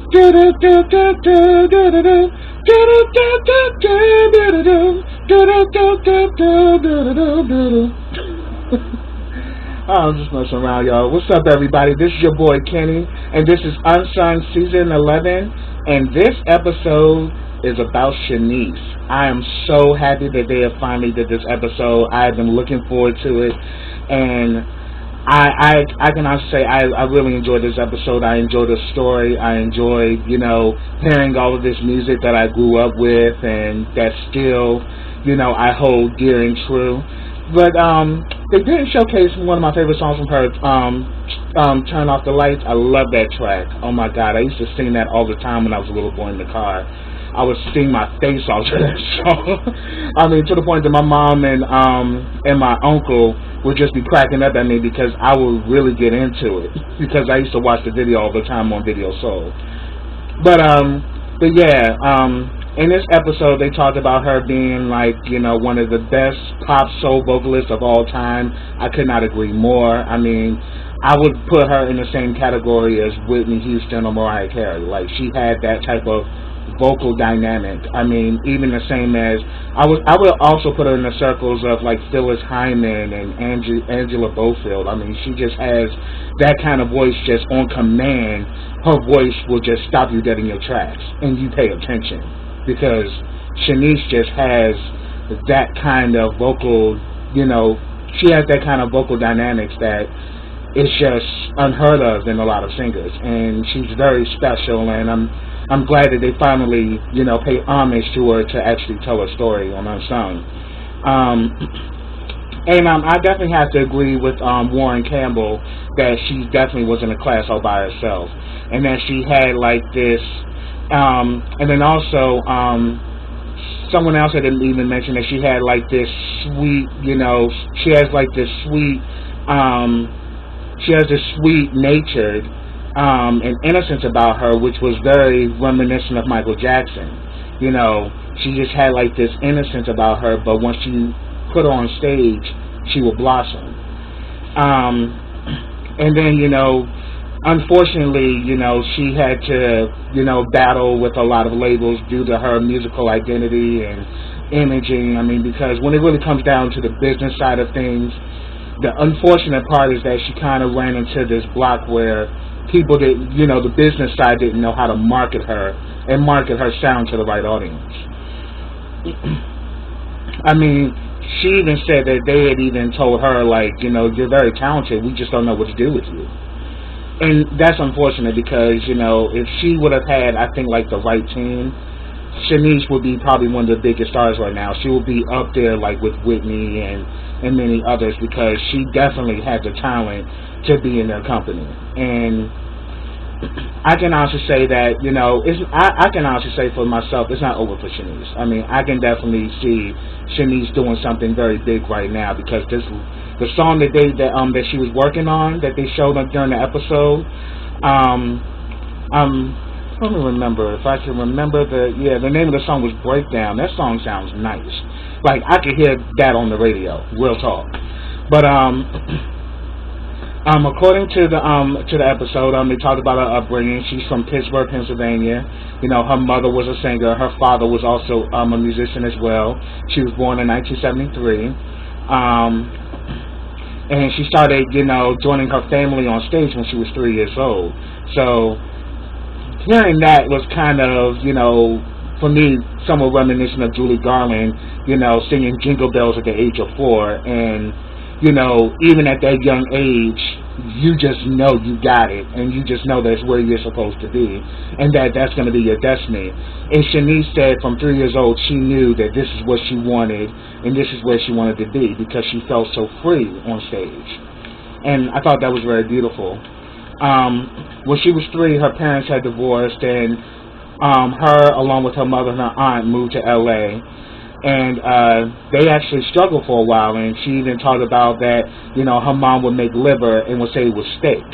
I'm just messing around, y'all. What's up, everybody? This is your boy Kenny, and this is Unsung Season 11, and this episode is about Shanice. I am so happy that they have finally did this episode. I've been looking forward to it, and I can honestly say I really enjoyed this episode. I enjoyed the story. I enjoyed, hearing all of this music that I grew up with and that still, I hold dear and true. But they didn't showcase one of my favorite songs from her, Turn Off the Lights. I love that track. Oh my God, I used to sing that all the time when I was a little boy in the car. I would sing my face off to that song. I mean, to the point that my mom and my uncle would just be cracking up at me because I would really get into it because I used to watch the video all the time on Video Soul. But yeah, in this episode they talked about her being one of the best pop soul vocalists of all time. I could not agree more. I mean, I would put her in the same category as Whitney Houston or Mariah Carey. Like, she had that type of vocal dynamic. I mean, even the same as I would also put her in the circles of like Phyllis Hyman and Angela Bofield. I mean, she just has that kind of voice just on command. Her voice will just stop you dead in your tracks and you pay attention because Shanice just has that kind of vocal, she has that kind of vocal dynamics that it's just unheard of in a lot of singers, and she's very special, and I'm glad that they finally, pay homage to her to actually tell her story on Unsung. And I definitely have to agree with Warren Campbell that she definitely was in a class all by herself, and that she had like this, and then also someone else I didn't even mention that she had like this sweet, she has like this sweet, she has this sweet-natured and innocence about her, which was very reminiscent of Michael Jackson. She just had like this innocence about her, but once you put her on stage, she will blossom. And then, unfortunately, she had to, battle with a lot of labels due to her musical identity and imaging. I mean, because when it really comes down to the business side of things, the unfortunate part is that she kind of ran into this block where people that, the business side didn't know how to market her and market her sound to the right audience. I mean, she even said that they had even told her, like, you're very talented, we just don't know what to do with you. And that's unfortunate because, if she would have had, I think, like the right team, Shanice would be probably one of the biggest stars right now. She would be up there like with Whitney and many others because she definitely had the talent to be in their company. And I can honestly say that, I can honestly say for myself, it's not over for Shanice. I mean, I can definitely see Shanice doing something very big right now because the song that that she was working on, that they showed during the episode, let me remember. If I can remember the name of the song was Breakdown. That song sounds nice. Like, I could hear that on the radio. Real talk. But according to the episode, they talked about her upbringing. She's from Pittsburgh, Pennsylvania. Her mother was a singer. Her father was also a musician as well. She was born in 1973. And she started, joining her family on stage when she was 3 years old. So hearing that was kind of, for me, somewhat reminiscent of Julie Garland, singing Jingle Bells at the age of 4. And, even at that young age, you just know you got it. And you just know that's where you're supposed to be. And that's going to be your destiny. And Shanice said from 3 years old, she knew that this is what she wanted. And this is where she wanted to be because she felt so free on stage. And I thought that was very beautiful. When she was 3, her parents had divorced, and her, along with her mother and her aunt, moved to L.A., and they actually struggled for a while, and she even talked about that, her mom would make liver and would say it was steak.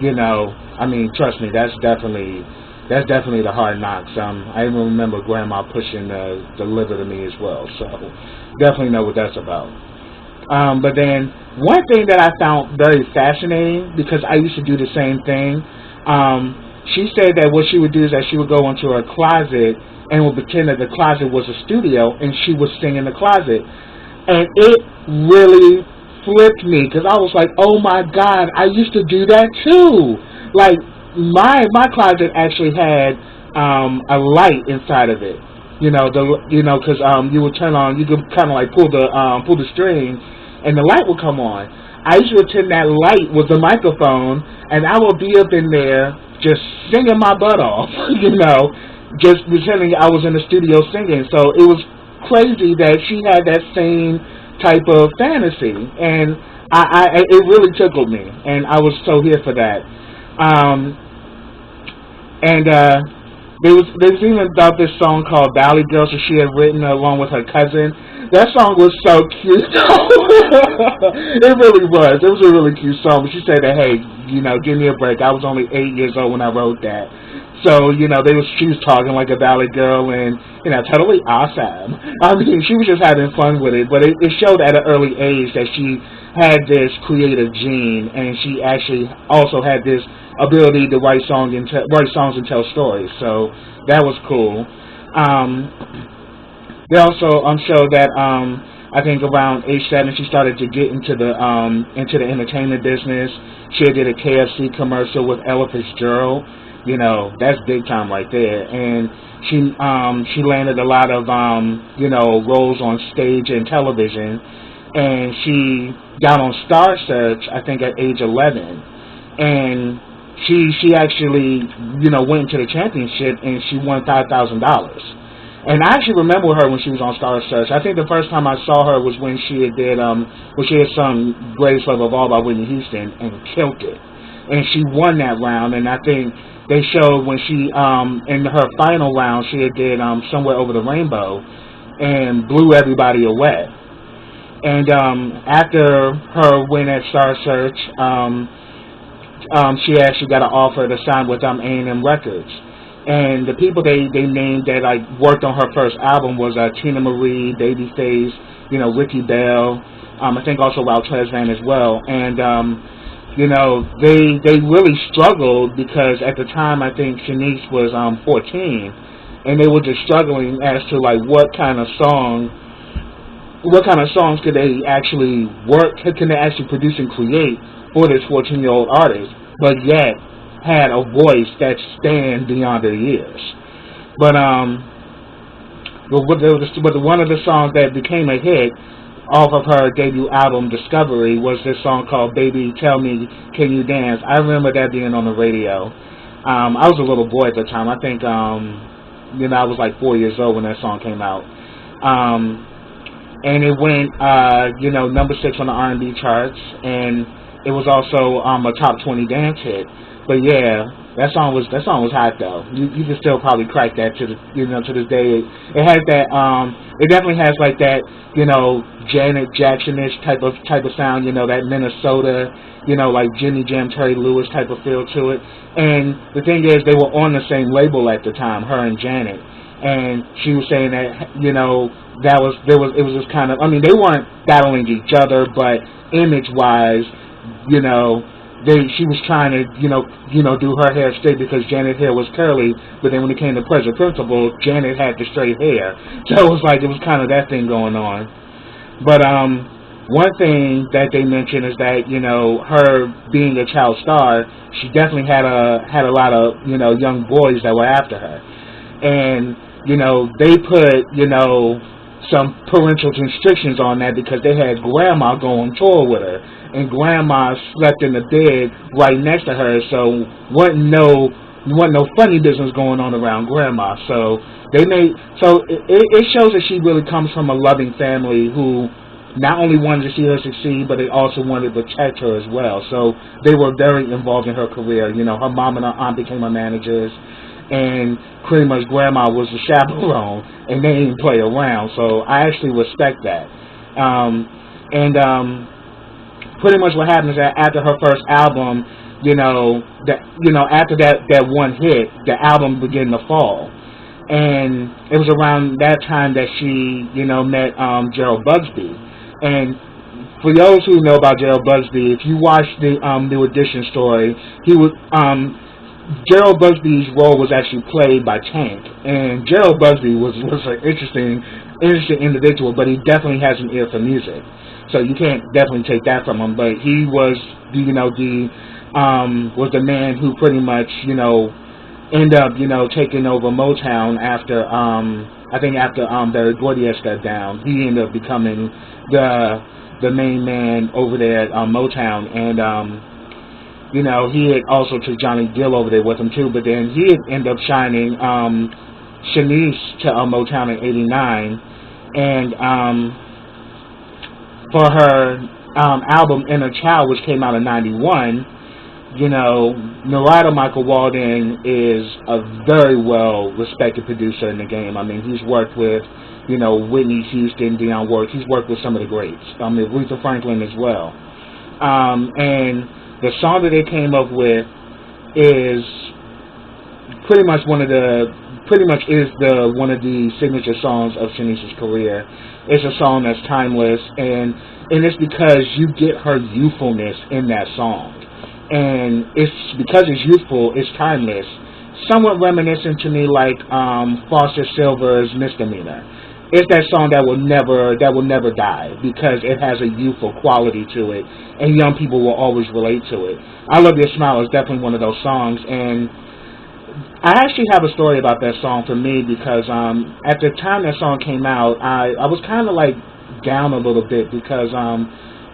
I mean, trust me, that's definitely the hard knocks. I even remember Grandma pushing the liver to me as well, so definitely know what that's about. But then one thing that I found very fascinating, because I used to do the same thing, she said that what she would do is that she would go into her closet and would pretend that the closet was a studio, and she would sing in the closet. And it really flipped me because I was like, oh my God, I used to do that too. Like my closet actually had a light inside of it. Because you would turn on, you could kind of like pull the string, and the light would come on. I used to pretend that light was a microphone, and I would be up in there just singing my butt off, just pretending I was in the studio singing. So it was crazy that she had that same type of fantasy, and it really tickled me, and I was so here for that. There was even about this song called Valley Girls that she had written along with her cousin. That song was so cute. It really was. It was a really cute song. But she said that, hey, give me a break. I was only 8 years old when I wrote that. So, she was talking like a Valley girl, and, totally awesome. I mean, she was just having fun with it, but it showed at an early age that she had this creative gene, and she actually also had this ability to write songs and tell stories. So that was cool. They also showed that I think around age 7 she started to get into the entertainment business. She did a KFC commercial with Ella Fitzgerald. That's big time right there. And she landed a lot of roles on stage and television. And she got on Star Search I think at age 11. And she actually went into the championship and she won $5,000. And I actually remember her when she was on Star Search. I think the first time I saw her was when she had sung Greatest Love of All by Whitney Houston and killed it. And she won that round, and I think they showed when she in her final round she did Somewhere Over the Rainbow and blew everybody away. And after her win at Star Search, she actually got an offer to sign with A&M Records. And the people they named that worked on her first album was Tina Marie, Babyface, Ricky Bell, I think also Ralph Tresvant as well. And they really struggled because at the time I think Shanice was 14, and they were just struggling as to what kind of songs could they actually can they actually produce and create for this 14-year-old artist, but yet had a voice that spanned beyond their years. But one of the songs that became a hit off of her debut album Discovery was this song called Baby Tell Me Can You Dance. I remember that being on the radio. I was a little boy at the time. I think I was 4 years old when that song came out. And it went number 6 on the R&B charts, and it was also a top 20 dance hit. But yeah, that song was hot though. You can still probably crack that to this day. It has that it definitely has that Janet Jackson-ish type of sound, that Minnesota, Jimmy Jam, Terry Lewis type of feel to it. And the thing is, they were on the same label at the time, her and Janet. And she was saying that it was just kind of, I mean, they weren't battling each other, but image wise, she was trying to, do her hair straight because Janet's hair was curly, but then when it came to Pleasure Principle, Janet had the straight hair. So it was kind of that thing going on. But one thing that they mentioned is that, her being a child star, she definitely had a lot of, young boys that were after her. And, they put, some parental restrictions on that because they had Grandma go on tour with her, and Grandma slept in the bed right next to her, so wasn't no funny business going on around Grandma. So it shows that she really comes from a loving family who not only wanted to see her succeed, but they also wanted to protect her as well. So they were very involved in her career. Her mom and her aunt became her managers, and pretty much Grandma was the chaperone, and they didn't play around. So I actually respect that. Pretty much what happened is that after her first album, after that one hit, the album began to fall. And it was around that time that she, met Gerald Busby. And for those who know about Gerald Busby, if you watch the New Edition story, he was Gerald Busby's role was actually played by Tank, and Gerald Busby was an interesting individual, but he definitely has an ear for music, so you can't definitely take that from him. But he was was the man who pretty much ended up taking over Motown after I think after Berry Gordy stepped down. He ended up becoming the main man over there at Motown, and he had also took Johnny Gill over there with him too, but then he had ended up signing Shanice to Motown in '89, and for her album Inner Child, which came out in '91, Narada Michael Walden is a very well respected producer in the game. I mean, he's worked with Whitney Houston, Dionne Warwick. He's worked with some of the greats. Aretha Franklin as well, and the song that they came up with is pretty much one of the signature songs of Shanice's career. It's a song that's timeless, and it's because you get her youthfulness in that song, and it's because it's youthful, it's timeless. Somewhat reminiscent to me like Foster Silver's Misdemeanor. It's that song that will never die because it has a youthful quality to it, and young people will always relate to it. I Love Your Smile is definitely one of those songs, and I actually have a story about that song for me because at the time that song came out, I was kind of like down a little bit because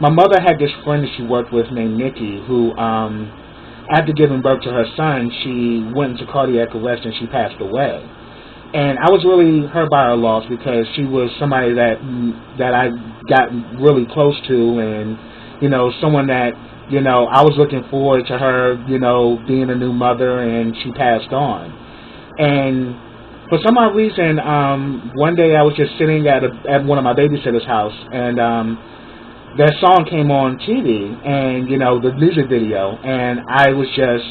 my mother had this friend that she worked with named Nikki who after giving birth to her son, she went into cardiac arrest and she passed away. And I was really hurt by her loss because she was somebody that I got really close to, and someone that I was looking forward to her being a new mother, and she passed on. And for some odd reason, one day I was just sitting at one of my babysitter's house, and that song came on TV, and the music video, and I was just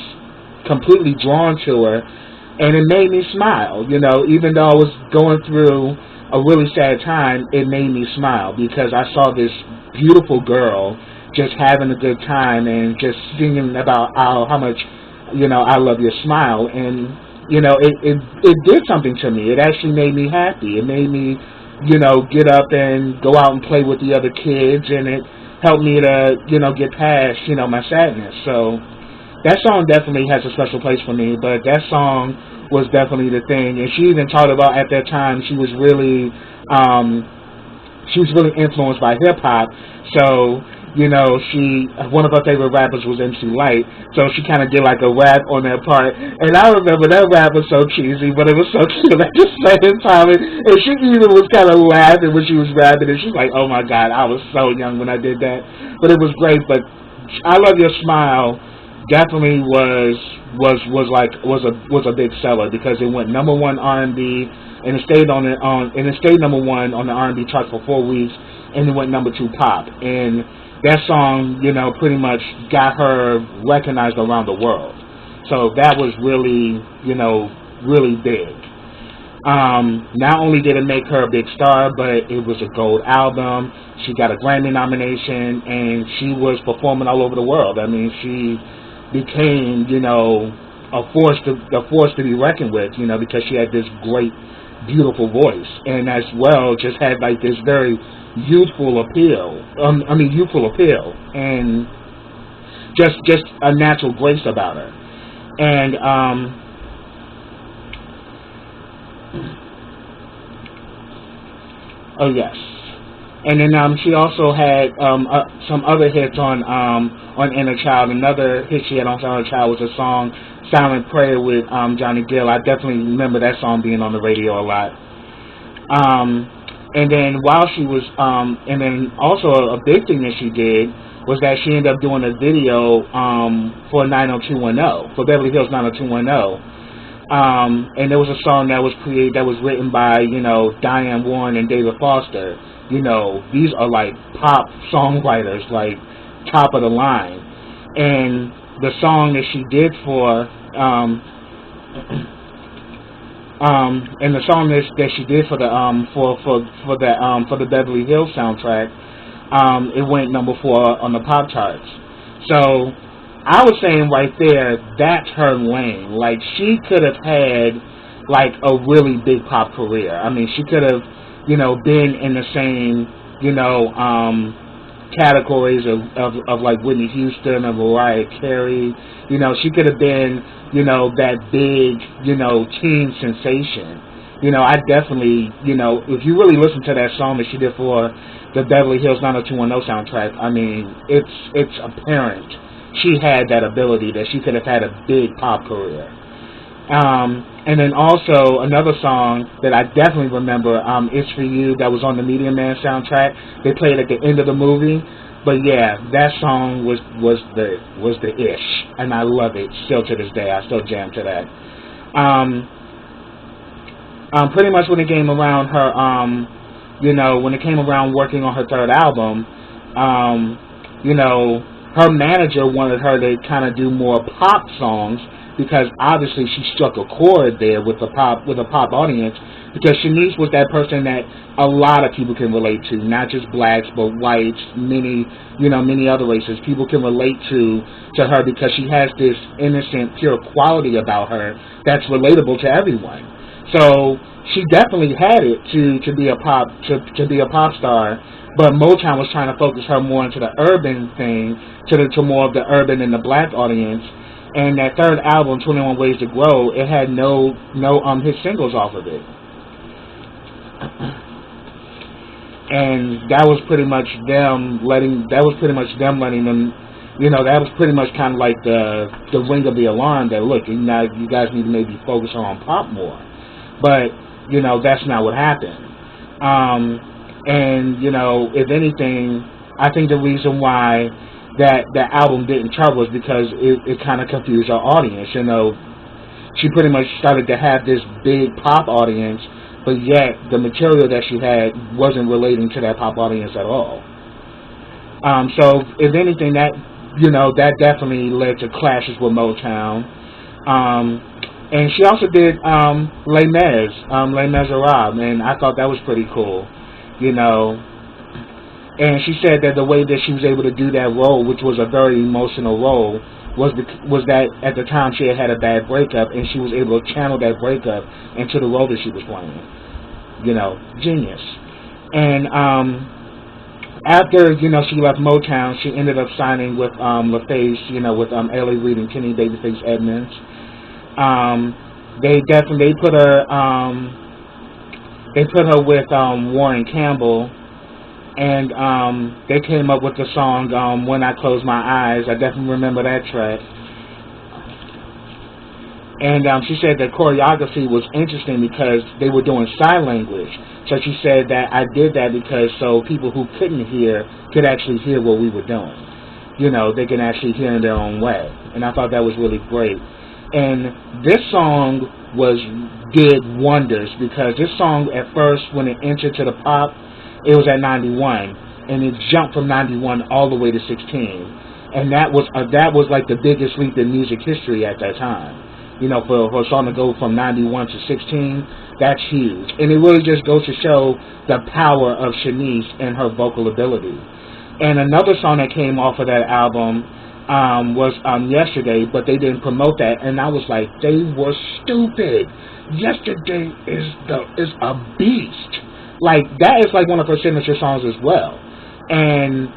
completely drawn to her. And it made me smile, even though I was going through a really sad time, it made me smile because I saw this beautiful girl just having a good time and just singing about how much, I love your smile. And, it did something to me. It actually made me happy. It made me, get up and go out and play with the other kids, and it helped me to, get past, my sadness. So that song definitely has a special place for me, but that song was definitely the thing. And she even talked about at that time she was really influenced by hip hop. So one of her favorite rappers was MC Lyte, so she kind of did like a rap on that part. And I remember that rap was so cheesy, but it was so cute at the same time. And she even was kind of laughing when she was rapping, and she's like, "Oh my God, I was so young when I did that." But it was great. But I Love Your Smile definitely was a big seller because it went number one R&B, and it stayed number one on the R&B chart for 4 weeks, and it went number 2 pop. And that song, pretty much got her recognized around the world. So that was really, really big. Not only did it make her a big star, but it was a gold album. She got a Grammy nomination, and she was performing all over the world. I mean, she became, a force to be reckoned with, because she had this great, beautiful voice, and as well just had like this very youthful appeal. And just a natural grace about her. And oh yes. And then she also had some other hits on Inner Child. Another hit she had on Inner Child was a song Silent Prayer with Johnny Gill. I definitely remember that song being on the radio a lot. And then while she was, and then also a big thing that she did was that she ended up doing a video for 90210, for Beverly Hills 90210. And there was a song that was written by, Diane Warren and David Foster. These are like pop songwriters, like top of the line. And the song that she did for, and the song that she did for the Beverly Hills soundtrack, it went number 4 on the pop charts. So I was saying right there, that's her lane. Like, she could have had, like, a really big pop career. I mean, she could have, been in the same, categories of like Whitney Houston or Mariah Carey. She could have been, that big, teen sensation. I definitely, if you really listen to that song that she did for the Beverly Hills 90210 soundtrack, I mean, it's apparent she had that ability, that she could have had a big pop career. And then also another song that I definitely remember, "It's For You," that was on the Meteor Man soundtrack. They played at the end of the movie. But yeah, that song was the ish, and I love it still to this day. I still jam to that. Pretty much when it came around her, when it came around working on her third album, her manager wanted her to kind of do more pop songs, because obviously she struck a chord there with a pop audience, because Shanice was that person that a lot of people can relate to, not just blacks but whites, many other races. People can relate to her because she has this innocent, pure quality about her that's relatable to everyone. So she definitely had it to be a pop star, but Motown was trying to focus her more into the urban thing, to more of the urban and the black audience. And that third album, 21 Ways to Grow, it had no hit singles off of it. And that was pretty much them letting them, that was pretty much kind of like the ring of the alarm that, look, you guys need to maybe focus on pop more. But, that's not what happened. And, if anything, I think the reason why that album didn't chart was because it kind of confused our audience. She pretty much started to have this big pop audience, but yet the material that she had wasn't relating to that pop audience at all. So if anything, that definitely led to clashes with Motown. And she also did Les Miserables, and I thought that was pretty cool, And she said that the way that she was able to do that role, which was a very emotional role, was that at the time she had a bad breakup, and she was able to channel that breakup into the role that she was playing. Genius. And after she left Motown, she ended up signing with LaFace, with L.A. Reid and Kenny Babyface Edmonds. They put her with Warren Campbell. And they came up with the song "When I Close My Eyes." I definitely remember that track. And she said that choreography was interesting because they were doing sign language. So she said that I did that because so people who couldn't hear could actually hear what we were doing. They can actually hear in their own way. And I thought that was really great. And this song did wonders, because this song at first, when it entered to the pop, it was at 91, and it jumped from 91 all the way to 16, and that was like the biggest leap in music history at that time. For a song to go from 91 to 16, that's huge, and it really just goes to show the power of Shanice and her vocal ability. And another song that came off of that album was Yesterday, but they didn't promote that, and I was like, they were stupid. Yesterday is a beast. Like, that is like one of her signature songs as well. And,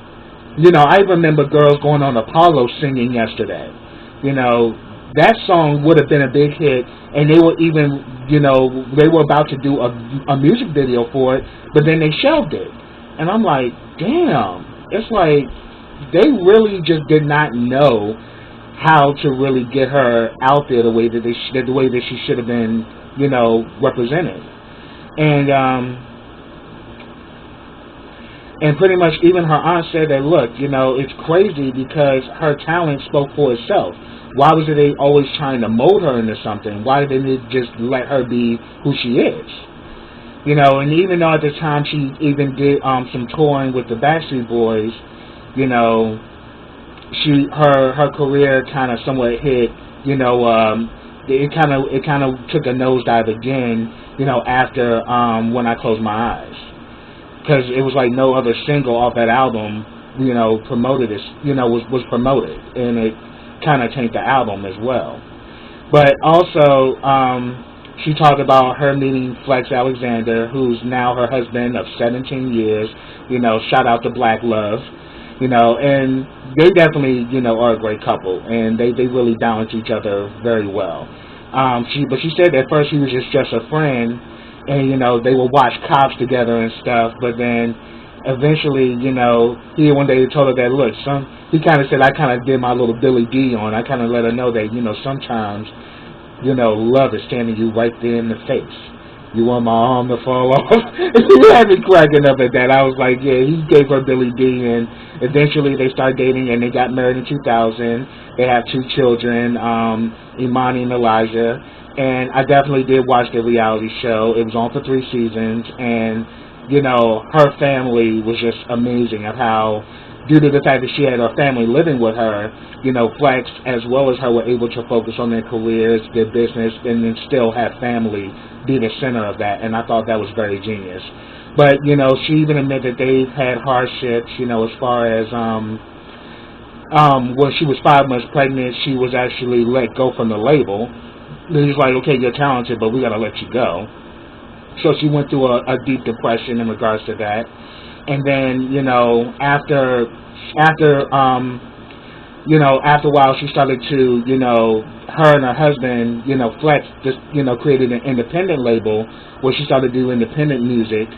I remember girls going on Apollo singing Yesterday. That song would have been a big hit, and they were even, they were about to do a music video for it, but then they shelved it. And I'm like, damn, it's like they really just did not know how to really get her out there the way that she should have been, represented. And pretty much even her aunt said that, look, it's crazy because her talent spoke for itself. Why was they always trying to mold her into something? Why didn't they just let her be who she is? And even though at the time she even did some touring with the Backstreet Boys, her career kind of somewhat hit, it kind of took a nosedive again, after When I Close My Eyes. Because it was like no other single off that album, promoted this, was promoted, and kind of taint the album as well. But also, she talked about her meeting Flex Alexander, who's now her husband of 17 years. Shout out to Black Love. And they definitely, are a great couple, and they really balance each other very well. But she said at first he was just a friend, and they would watch Cops together and stuff. But then eventually, he one day told her that look, he kind of said I kind of did my little Billy D on. I kind of let her know that sometimes, love is standing you right there in the face. You want my arm to fall off? He had me cracking up at that. I was like, yeah, he gave her Billy D, and eventually they started dating, and they got married in 2000. They have 2 children, Imani and Elijah. And I definitely did watch the reality show. It was on for 3 seasons, and, her family was just amazing of how, due to the fact that she had her family living with her, Flex as well as her were able to focus on their careers, their business, and then still have family be the center of that. And I thought that was very genius. But, she even admitted that they've had hardships, as far as when she was 5 months pregnant, she was actually let go from the label. They was like, okay, you're talented, but we got to let you go. So she went through a deep depression in regards to that. And then, after a while, she started to, her and her husband, Flex, just, created an independent label where she started to do independent music.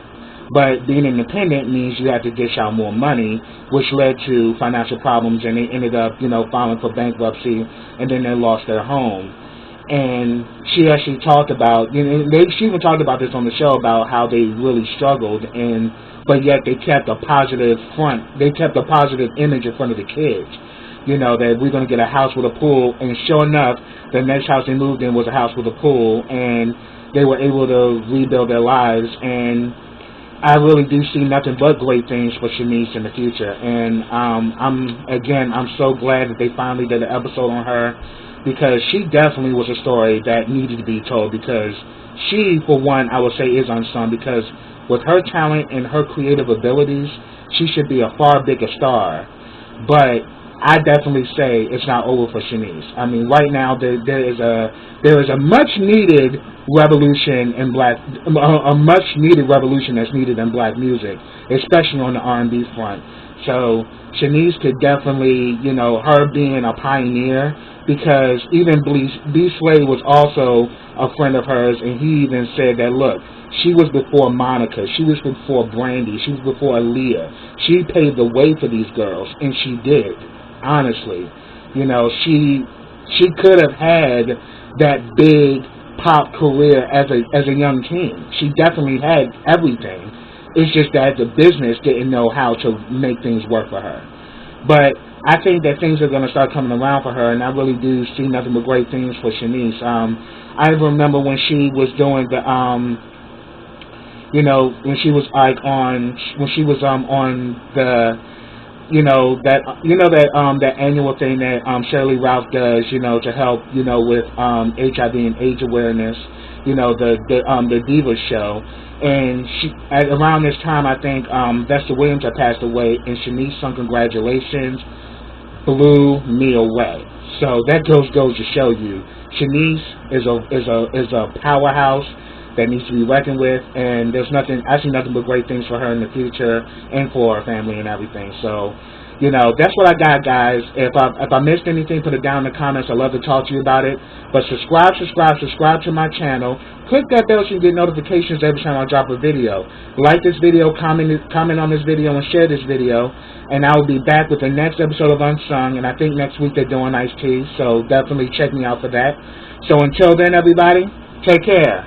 But being independent means you have to dish out more money, which led to financial problems, and they ended up, filing for bankruptcy, and then they lost their home. And she actually talked about, she even talked about this on the show about how they really struggled, but yet they kept a positive image in front of the kids. That we're going to get a house with a pool, and sure enough, the next house they moved in was a house with a pool, and they were able to rebuild their lives. And I really do see nothing but great things for Shanice in the future. And I'm so glad that they finally did an episode on her, because she definitely was a story that needed to be told, because she, for one, I would say is unsung, because with her talent and her creative abilities, she should be a far bigger star. But I definitely say it's not over for Shanice. I mean, right now there is a much needed revolution in that's needed in black music, especially on the R&B front. So Shanice could definitely, her being a pioneer, because even B. Slade was also a friend of hers, and he even said that, look, she was before Monica, she was before Brandy, she was before Aaliyah. She paved the way for these girls, and she did. Honestly, she could have had that big pop career as a young teen. She definitely had everything. It's just that the business didn't know how to make things work for her. But I think that things are going to start coming around for her, and I really do see nothing but great things for Shanice. I remember when she was doing the when she was on the that annual thing that Shirley Ralph does, to help, with HIV and AIDS awareness, the Divas show. And around this time, I think Vesta Williams had passed away, and Shanice sung "Congratulations" blew me away. So that goes to show you, Shanice is a powerhouse that needs to be reckoned with, and I see nothing but great things for her in the future and for her family and everything. So, that's what I got, guys. If I missed anything, put it down in the comments. I'd love to talk to you about it. But subscribe to my channel. Click that bell so you get notifications every time I drop a video. Like this video, comment on this video, and share this video. And I will be back with the next episode of Unsung. And I think next week they're doing Ice Tea, so definitely check me out for that. So until then, everybody, take care.